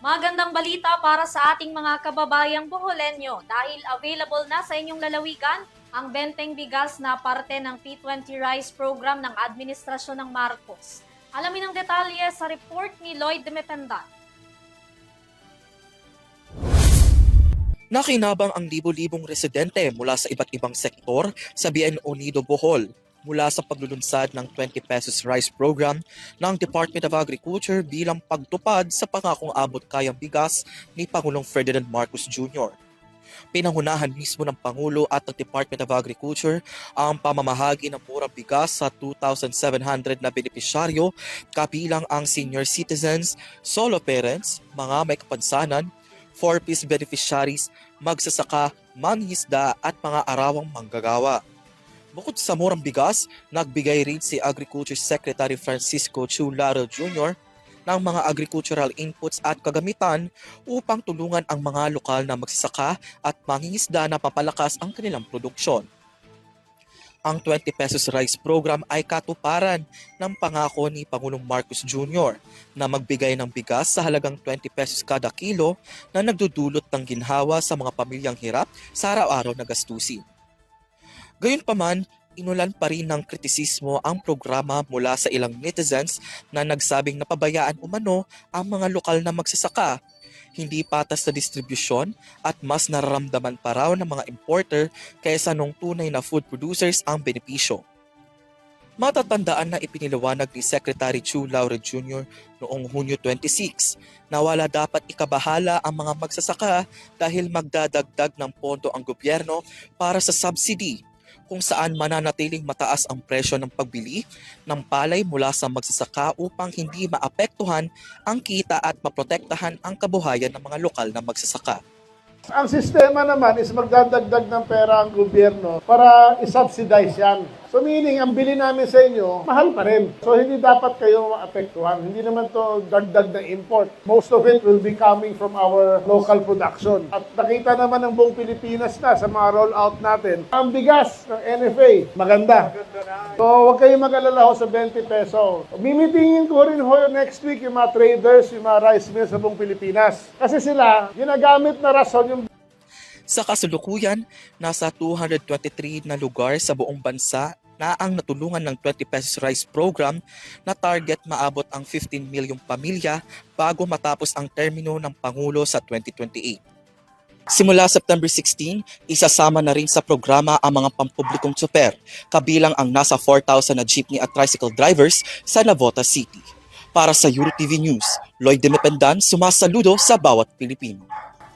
Magandang balita para sa ating mga kababayang Boholenyo dahil available na sa inyong lalawigan ang benteng bigas na parte ng P20 Rice Program ng Administrasyon ng Marcos. Alamin ang detalye sa report ni Lloyd Demependan. Nakinabang ang libo-libong residente mula sa iba't ibang sektor sa BN Unido Bohol mula sa paglulunsad ng 20 pesos rice program ng Department of Agriculture bilang pagtupad sa pangakong abot kayang bigas ni Pangulong Ferdinand Marcos Jr. Pinangunahan mismo ng Pangulo at ng Department of Agriculture ang pamamahagi ng murang bigas sa 2,700 na benepisyaryo kabilang ang senior citizens, solo parents, mga may kapansanan, 4-piece beneficiaries, magsasaka, mangingisda at mga arawang manggagawa. Bukod sa murang bigas, nagbigay rin si Agriculture Secretary Francisco Chu Laurel Jr. ng mga agricultural inputs at kagamitan upang tulungan ang mga lokal na magsasaka at mangingisda na papalakas ang kanilang produksyon. Ang 20 pesos rice program ay katuparan ng pangako ni Pangulong Marcos Jr. na magbigay ng bigas sa halagang 20 pesos kada kilo na nagdudulot ng ginhawa sa mga pamilyang hirap sa araw-araw na gastusin. Gayunpaman, inulan pa rin ng kritisismo ang programa mula sa ilang netizens na nagsabing napabayaan umano ang mga lokal na magsasaka, hindi patas na distribusyon at mas nararamdaman pa raw ng mga importer kaysa nung tunay na food producers ang benepisyo. Matatandaan na ipiniliwanag ni Secretary Chu Laurel Jr. noong Hunyo 26 na wala dapat ikabahala ang mga magsasaka dahil magdadagdag ng pondo ang gobyerno para sa subsidy kung saan mananatiling mataas ang presyo ng pagbili ng palay mula sa magsasaka upang hindi maapektuhan ang kita at maprotektahan ang kabuhayan ng mga lokal na magsasaka. Ang sistema naman is magdadagdag ng pera ang gobyerno para i-subsidize yan. So meaning, ang bili namin sa inyo, mahal pa rin. So hindi dapat kayo maapektuhan. Hindi naman to dagdag na import. Most of it will be coming from our local production. At nakita naman ng buong Pilipinas na sa mga rollout natin, ang bigas ng NFA, maganda. So huwag kayong mag-alala ho sa 20 peso. Mimitingin ko rin ho next week yung mga traders, yung mga rice mills sa buong Pilipinas. Kasi sila, ginagamit na rason yung Sa kasalukuyan, nasa 223 na lugar sa buong bansa na ang natulungan ng 20 pesos rice program na target maabot ang 15 milyong pamilya bago matapos ang termino ng Pangulo sa 2028. Simula September 16, isasama na rin sa programa ang mga pampublikong tsoper, kabilang ang nasa 4,000 na jeepney at tricycle drivers sa Navotas City. Para sa EuroTV News, Lloyd Demependan, sumasaludo sa bawat Pilipino.